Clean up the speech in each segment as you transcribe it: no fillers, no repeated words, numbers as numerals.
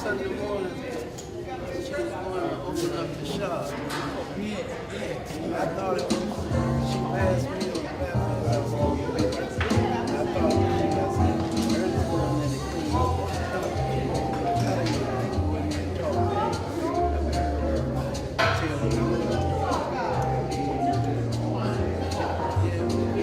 Sunday morning, she was going to open up the shop. I thought it was, she passed me on the bathroom. I thought it was she got some early going in to clean up the shop. I didn't know what they talked about. Tell me.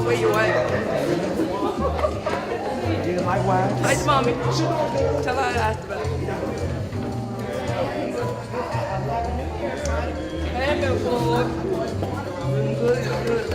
Where you at? Yeah, likewise. Hi, mommy. Tell her I asked about it. Hey, milk boy. Good, good.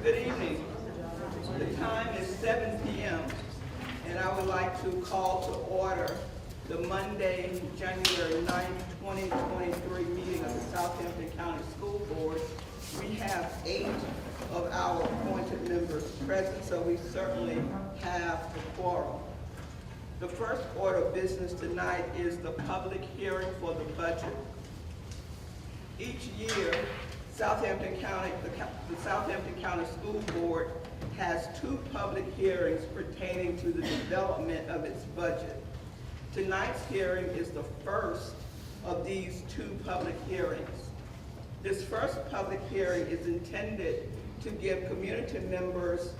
Good evening. The time is 7 p.m. and I would like to call to order the Monday, January 9th, 2023 meeting of the Southampton County School Board. We have 8 of our appointed members present, so we certainly have a quorum. The first order of business tonight is the public hearing for the budget. Each year, the Southampton County School Board has 2 public hearings pertaining to the development of its budget. Tonight's hearing is the first of these 2 public hearings. This first public hearing is intended to give community members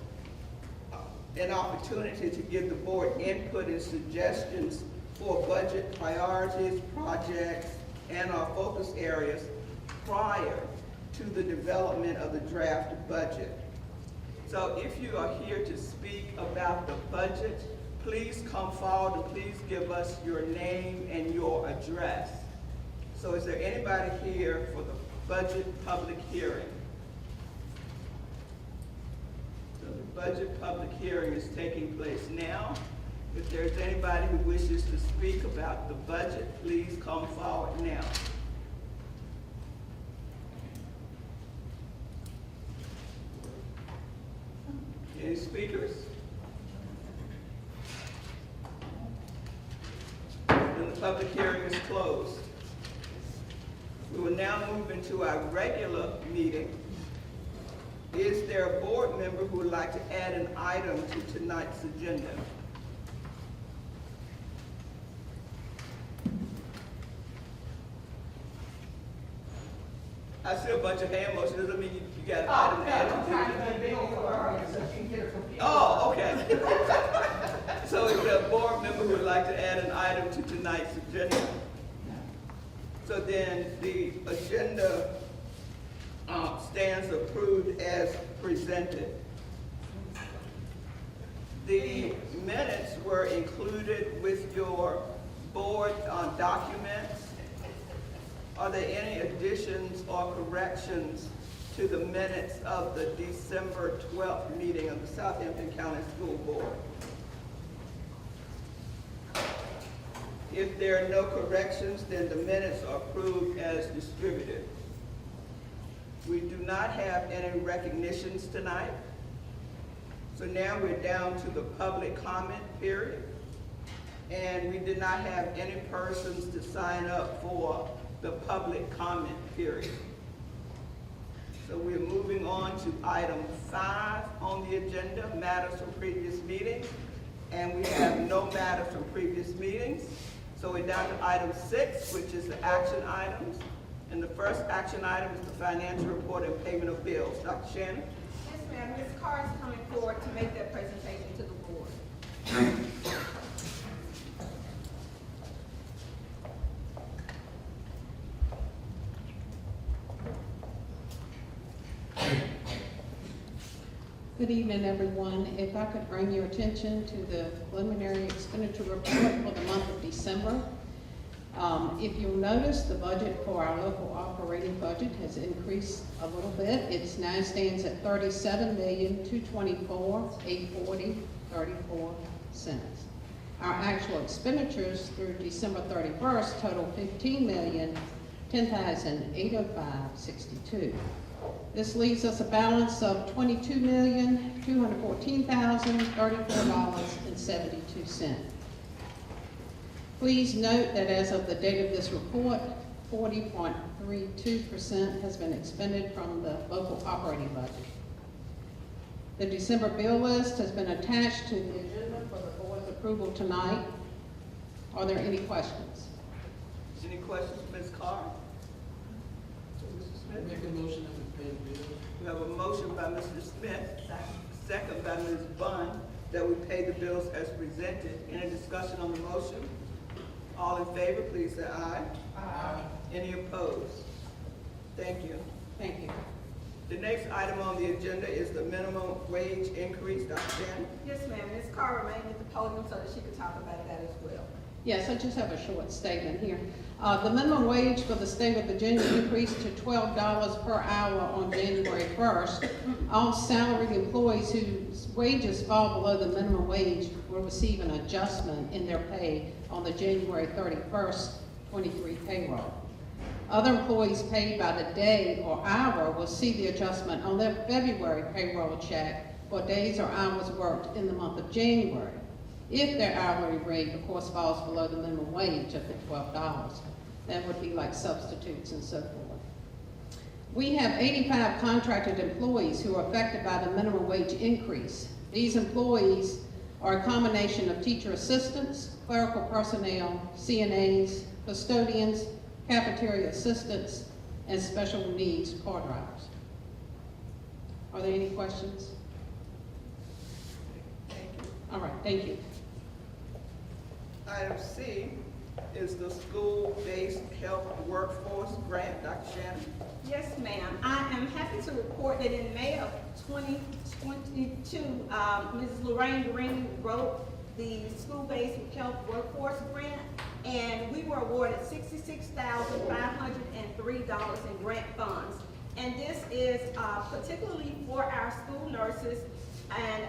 an opportunity to give the board input and suggestions for budget priorities, projects, and our focus areas prior to the development of the draft budget. So if you are here to speak about the budget, please come forward and please give us your name and your address. So is there anybody here for the budget public hearing? So the budget public hearing is taking place now. If there's anybody who wishes to speak about the budget, please come forward now. Any speakers? Then the public hearing is closed. We will now move into our regular meeting. Is there a board member who would like to add an item to tonight's agenda? I see a bunch of hand motions. Doesn't mean you got an item added. Oh, okay. So is there a board member who would like to add an item to tonight's agenda? So then the agenda stands approved as presented. The minutes were included with your board documents. Are there any additions or corrections to the minutes of the December 12th meeting of the Southampton County School Board? If there are no corrections, then the minutes are approved as distributed. We do not have any recognitions tonight. So now we're down to the public comment period. And we did not have any persons to sign up for the public comment period. So we're moving on to item 5 on the agenda, matters from previous meetings. And we have no matters from previous meetings. So we're down to item 6, which is the action items. And the first action item is the financial report and payment of bills. Dr. Shannon? Yes, ma'am. Ms. Carr is coming forward to make that presentation to the board. Good evening, everyone. If I could bring your attention to the preliminary expenditure report for the month of December. If you'll notice, the budget for our local operating budget has increased a little bit. It now stands at $37,224,840.34. Our actual expenditures through December 31st total $15,010,805.62. This leaves us a balance of $22,214,034.72. Please note that as of the date of this report, 40.32% has been expended from the local operating budget. The December bill list has been attached to the agenda for the board's approval tonight. Are there any questions? Any questions, Ms. Carr? Mr. Smith? Make a motion that we pay the bill. We have a motion by Mr. Smith, second by Ms. Bunn, that we pay the bills as presented. Any discussion on the motion? All in favor, please say aye. Aye. Any opposed? Thank you. Thank you. The next item on the agenda is the minimum wage increase. Dr. Shannon? Yes, ma'am. Ms. Carr remained at the podium so that she could talk about that as well. Yes, I just have a short statement here. The minimum wage for the state of Virginia increased to $12 per hour on January 1st. All salaried employees whose wages fall below the minimum wage will receive an adjustment in their pay on the January 31st, 23 payroll. Other employees paid by the day or hour will see the adjustment on their February payroll check for days or hours worked in the month of January, if their hourly rate, of course, falls below the minimum wage of the $12. That would be like substitutes and so forth. We have 85 contracted employees who are affected by the minimum wage increase. These employees are a combination of teacher assistants, clerical personnel, CNAs, custodians, cafeteria assistants, and special needs car drivers. Are there any questions? Thank you. All right, thank you. Item C is the school-based health workforce grant. Dr. Shannon? Yes, ma'am. I am happy to report that in May of 2022, Mrs. Lorraine Green wrote the school-based health workforce grant, and we were awarded $66,503 in grant funds. And this is particularly for our school nurses, and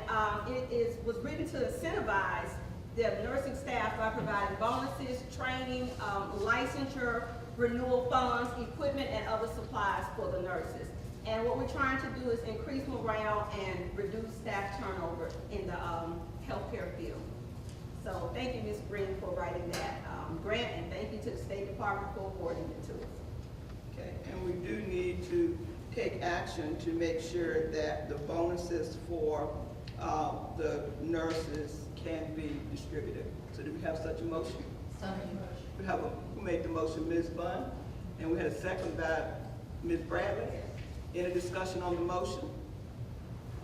was written to incentivize the nursing staff by providing bonuses, training, licensure, renewal funds, equipment, and other supplies for the nurses. And what we're trying to do is increase morale and reduce staff turnover in the healthcare field. So thank you, Ms. Green, for writing that grant, and thank you to the State Department for awarding it to us. Okay, and we do need to take action to make sure that the bonuses for the nurses can be distributed. So do we have such a motion? We have who made the motion? Ms. Bunn, and we had a second by Ms. Bradley. Any discussion on the motion?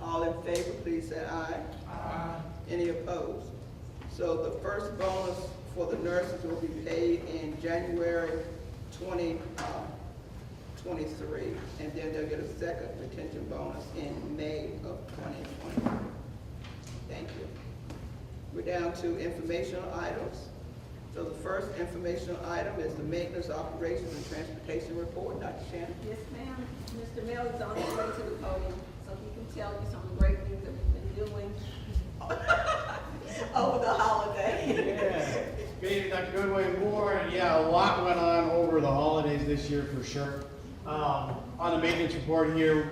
All in favor, please say aye. Aye. Any opposed? So the first bonus for the nurses will be paid in January 2023, and then they'll get a second retention bonus in May of 2020. Thank you. We're down to informational items. So the first informational item is the maintenance, operations, and transportation report. Dr. Shannon? Yes, ma'am. Mr. Mel is on his way to the podium, so he can tell you some of the great things that we've been doing over the holiday. Yeah. Good evening, Dr. Goodway Moore, and yeah, a lot went on over the holidays this year for sure. On the maintenance report here,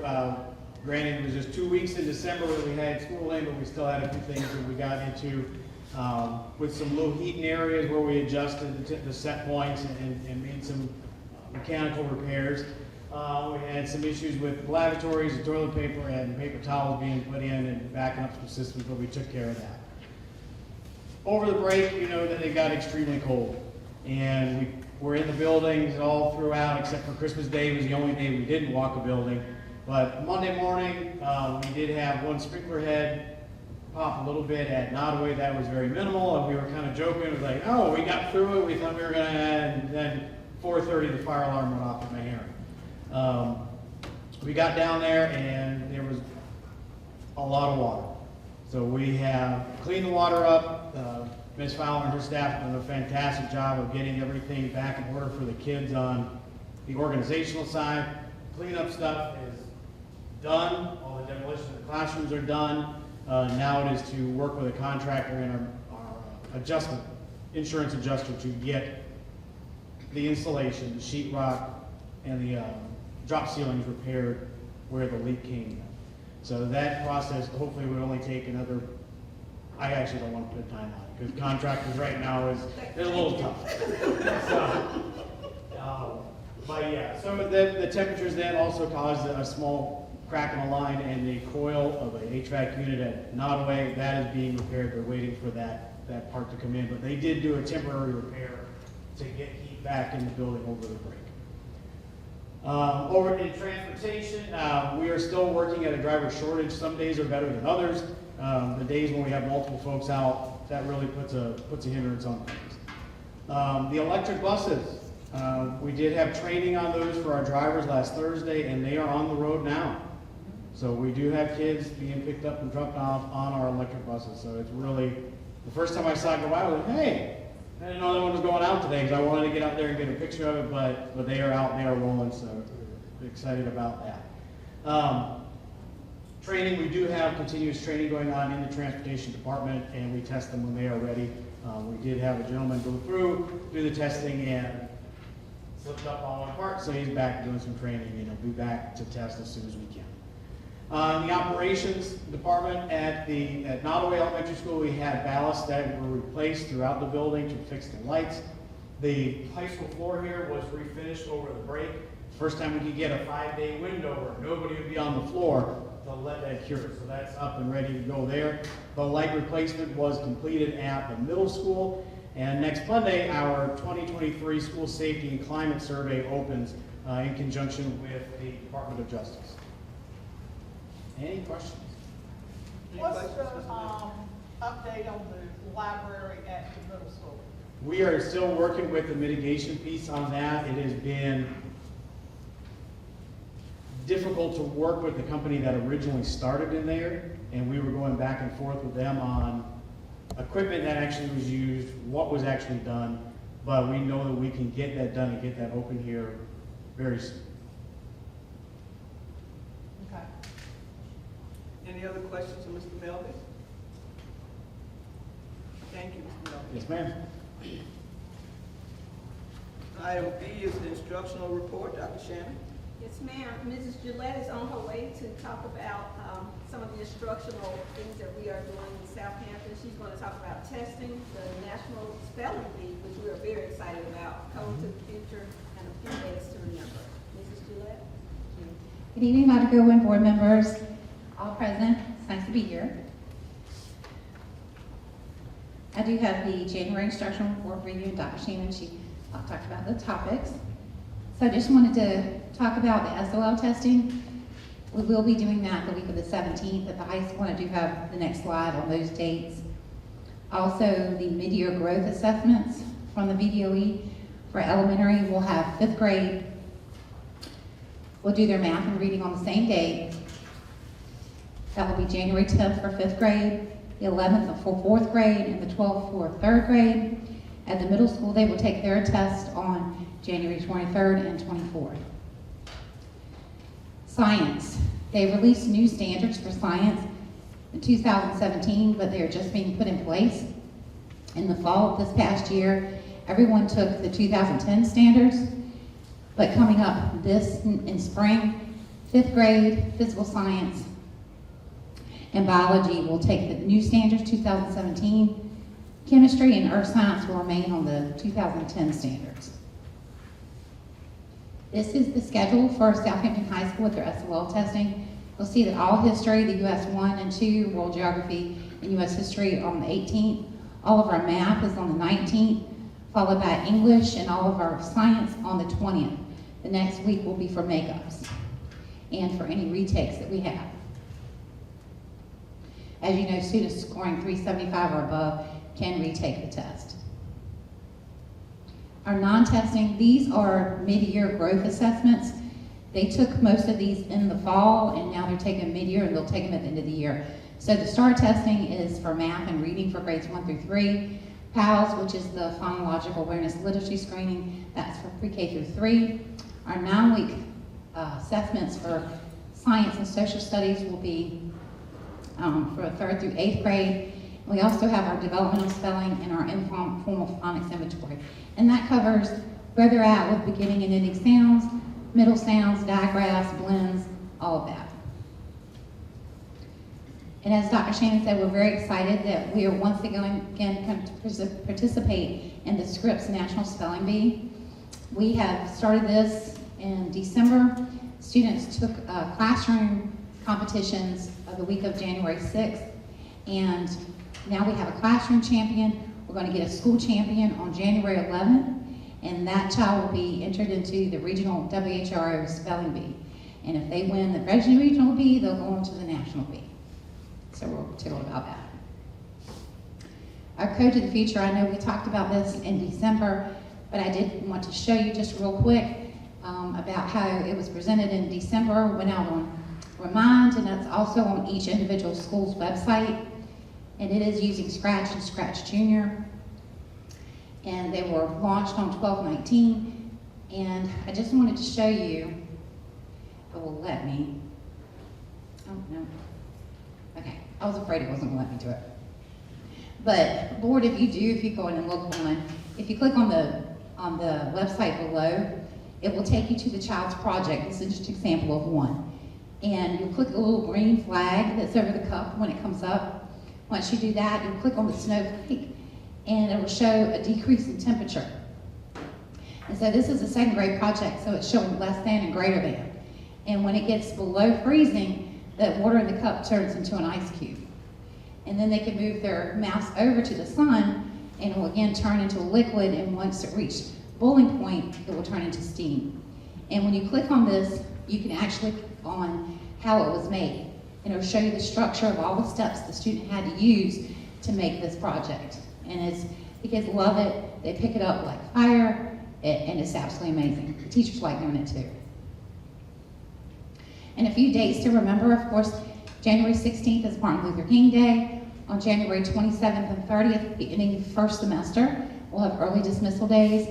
granted it was just 2 weeks in December where we had school in, but we still had a few things that we got into with some low heating areas where we adjusted the set points and made some mechanical repairs. We had some issues with lavatories, and toilet paper, and paper towels being put in and backing up some systems, but we took care of that. Over the break, you know that it got extremely cold, and we were in the buildings all throughout, except for Christmas Day was the only day we didn't walk a building. But Monday morning, we did have one sprinkler head pop a little bit at Nottoway. That was very minimal, and we were kind of joking. It was like, oh, we got through it. We thought we were going to, and then 4:30, the fire alarm went off at my hearing. We got down there, and there was a lot of water. So we have cleaned the water up. Ms. Fowler and her staff have done a fantastic job of getting everything back in order for the kids on the organizational side. Cleanup stuff is done. All the demolition of the classrooms are done. Now it is to work with a contractor and our insurance adjuster to get the insulation, the sheetrock, and the drop ceilings repaired where the leak came in. So that process hopefully would only take another, I actually don't want to put a time on it, because contractors right now is a little tough. So, but yeah, some of the temperatures then also caused a small crack in the line and the coil of an HVAC unit at Nottoway. That is being repaired. They're waiting for that part to come in, but they did do a temporary repair to get heat back in the building over the break. Over in transportation, we are still working at a driver shortage. Some days are better than others. The days when we have multiple folks out, that really puts a hindrance on things. The electric buses, we did have training on those for our drivers last Thursday, and they are on the road now. So we do have kids being picked up and dropped off on our electric buses. So it's really, the first time I saw it go by, I was like, hey, I didn't know that one was going out today, because I wanted to get out there and get a picture of it, but they are out, they are rolling, so we're excited about that. Training, we do have continuous training going on in the transportation department, and we test them when they are ready. We did have a gentleman go through, do the testing, and slipped up on one part, so he's back doing some training, and he'll be back to test as soon as we can. The operations department at Nottoway Elementary School, we had ballasts that were replaced throughout the building to fix the lights. The high school floor here was refinished over the break. First time we could get a 5-day window where nobody would be on the floor to let that cure. So that's up and ready to go there. The light replacement was completed at the middle school. And next Monday, our 2023 School Safety and Climate Survey opens in conjunction with the Department of Justice. Any questions? What's the update on the library at the middle school? We are still working with the mitigation piece on that. It has been difficult to work with the company that originally started in there, and we were going back and forth with them on equipment that actually was used, what was actually done, but we know that we can get that done and get that open here very soon. Okay. Any other questions of Mr. Melby? Thank you, Mr. Melby. Yes, ma'am. Item B is the instructional report. Dr. Shannon? Yes, ma'am. Mrs. Gillette is on her way to talk about some of the instructional things that we are doing in Southampton. She's going to talk about testing, the National Spelling Bee, which we are very excited about, Code to the Future, and a few days to remember. Mrs. Gillette? Good evening, Dr. Goodwin, board members, all present. It's nice to be here. I do have the January instructional report for you, and Dr. Shannon, she talked about the topics. So I just wanted to talk about the SOL testing. We will be doing that the week of the 17th at the high school, and I do have the next slide on those dates. Also, the mid-year growth assessments from the VDOE for elementary. We'll have 5th grade. We'll do their math and reading on the same day. That will be January 10th for 5th grade, the 11th for 4th grade, and the 12th for 3rd grade. At the middle school, they will take their test on January 23rd and 24th. Science. They released new standards for science in 2017, but they are just being put in place. In the fall of this past year, everyone took the 2010 standards, but coming up in spring, 5th grade, physical science, and biology will take the new standards, 2017. Chemistry and earth science will remain on the 2010 standards. This is the schedule for Southampton High School with their SOL testing. You'll see that all history, the US 1 and 2, world geography, and US history are on the 18th. All of our math is on the 19th. followed by English and all of our science on the 20th. The next week will be for makeups and for any retakes that we have. As you know, students scoring 375 or above can retake the test. Our non-testing, these are mid-year growth assessments. They took most of these in the fall, and now they're taking mid-year, and they'll take them at the end of the year. So the STAR testing is for math and reading for grades 1 through 3. PALS, which is the Phonological Awareness Literacy Screening, that's for pre-K through 3. Our 9-week assessments for science and social studies will be for 3rd through 8th grade. We also have our developmental spelling and our informal phonics inventory. And that covers where they're at with beginning and ending sounds, middle sounds, digraphs, blends, all of that. And as Dr. Shannon said, we're very excited that we are once again going to participate in the Scripps National Spelling Bee. We have started this in December. Students took classroom competitions the week of January 6th, and now we have a classroom champion. We're going to get a school champion on January 11th, and that child will be entered into the regional WHRO spelling bee. And if they win the regional bee, they'll go on to the national bee. So we're tickled about that. Our Code to the Future, I know we talked about this in December, but I did want to show you just real quick about how it was presented in December, went out on Remind, and that's also on each individual school's website. And it is using Scratch and Scratch Junior. And they were launched on 12/19. And I just wanted to show you, if it will let me. Oh, no. Okay, I was afraid it wasn't going to let me do it. But Lord, if you go in and look on, if you click on the website below, it will take you to the child's project. This is just an example of one. And you'll click the little green flag that's over the cup when it comes up. Once you do that, you'll click on the snowflake, and it will show a decrease in temperature. And so this is a 2nd grade project, so it's showing less than and greater than. And when it gets below freezing, that water in the cup turns into an ice cube. And then they can move their mouse over to the sun, and it will again turn into a liquid, and once it reaches boiling point, it will turn into steam. And when you click on this, you can actually click on how it was made. And it'll show you the structure of all the steps the student had to use to make this project. And the kids love it. They pick it up like fire, and it's absolutely amazing. The teachers like doing it too. And a few dates to remember, of course, January 16th is Martin Luther King Day. On January 27th and 30th, beginning of the first semester, we'll have early dismissal days.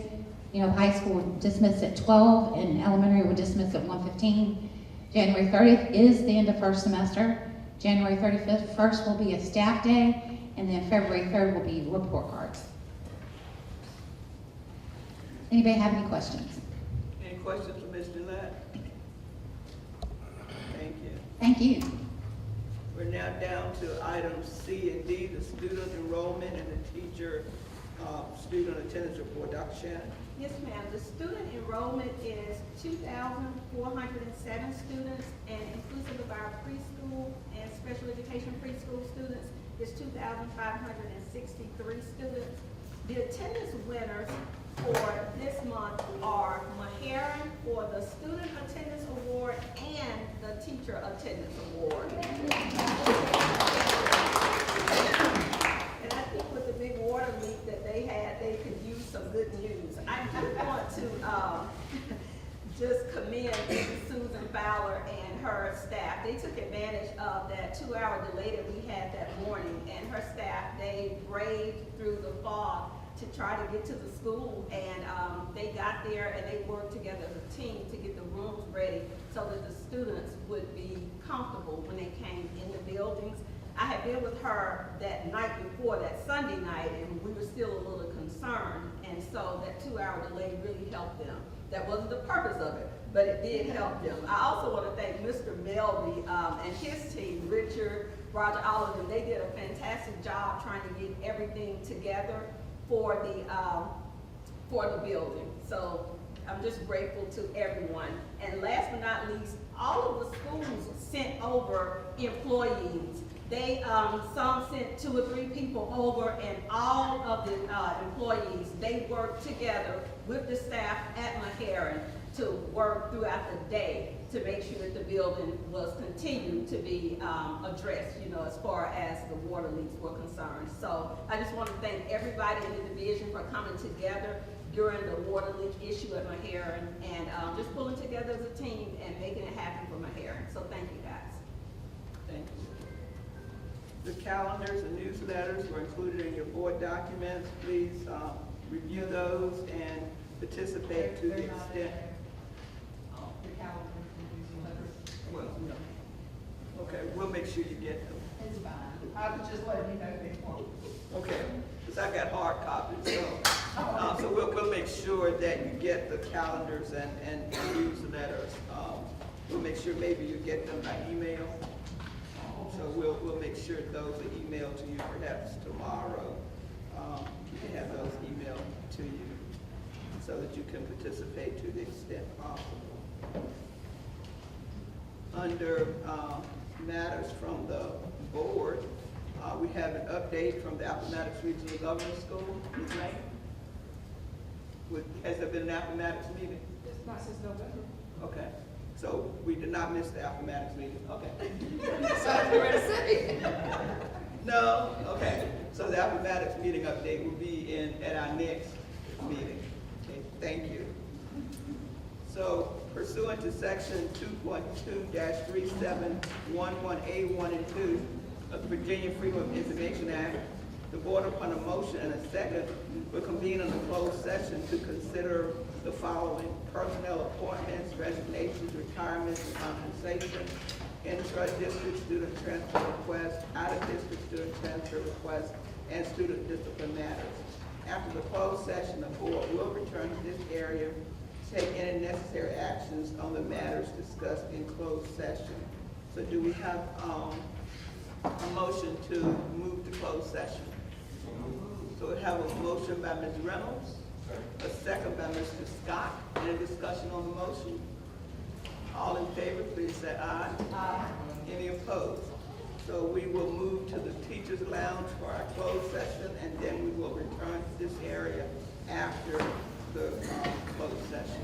You know, high school will dismiss at 12, and elementary will dismiss at 1:15. January 30th is the end of first semester. January 31st will be a staff day, and then February 3rd will be report cards. Anybody have any questions? Any questions for Ms. Gillette? Thank you. Thank you. We're now down to items C and D, the student enrollment and the teacher student attendance report. Dr. Shannon? Yes, ma'am. The student enrollment is 2,407 students, and inclusive of our preschool and special education preschool students is 2,563 students. The attendance winners for this month are Maharan for the Student Attendance Award and the Teacher Attendance Award. And I think with the big water leak that they had, they could use some good news. I do want to just commend Susan Fowler and her staff. They took advantage of that 2-hour delay that we had that morning, and her staff, they braved through the fog to try to get to the school, and they got there and they worked together as a team to get the rooms ready so that the students would be comfortable when they came in the buildings. I had been with her that night before, that Sunday night, and we were still a little concerned, and so that 2-hour delay really helped them. That wasn't the purpose of it, but it did help them. I also want to thank Mr. Melby and his team, Richard, Roger, all of them. They did a fantastic job trying to get everything together for the building. So I'm just grateful to everyone. And last but not least, all of the schools sent over employees They, some sent 2 or 3 people over, and all of the employees, they worked together with the staff at Meharron to work throughout the day to make sure that the building was continued to be addressed, you know, as far as the water leaks were concerned. So I just want to thank everybody in the division for coming together during the water leak issue at Meharron and just pulling together as a team and making it happen for Meharron. So thank you, guys. Thank you. The calendars and newsletters were included in your board documents. Please review those and participate to the extent. Well, no. Okay, we'll make sure you get them. It's fine. I was just letting you know before. Okay, because I got hard copies, so we'll make sure that you get the calendars and newsletters. We'll make sure maybe you get them by email. So we'll make sure those are emailed to you perhaps tomorrow. You can have those emailed to you so that you can participate to the extent possible. Under matters from the board, we have an update from the Appomattox Regional Government School. Ms. May? Has there been an Appomattox meeting? It's not since November. Okay, so we did not miss the Appomattox meeting, okay. So I was ready to say. No, okay, so the Appomattox meeting update will be at our next meeting. Okay, thank you. So pursuant to section 2.2-3711A1 and 2 of the Virginia Freedom of Information Act, the board upon a motion and a second will convene in a closed session to consider the following: personnel appointments, resignations, retirements, and compensation, intra-district student transfer requests, out-of-district student transfer requests, and student discipline matters. After the closed session, the board will return to this area to take any necessary actions on the matters discussed in closed session. So do we have a motion to move to closed session? So we have a motion by Ms. Reynolds, a second by Mr. Scott. Any discussion on the motion? All in favor, please say aye. Aye. Any opposed? So we will move to the teacher's lounge for our closed session, and then we will return to this area after the closed session.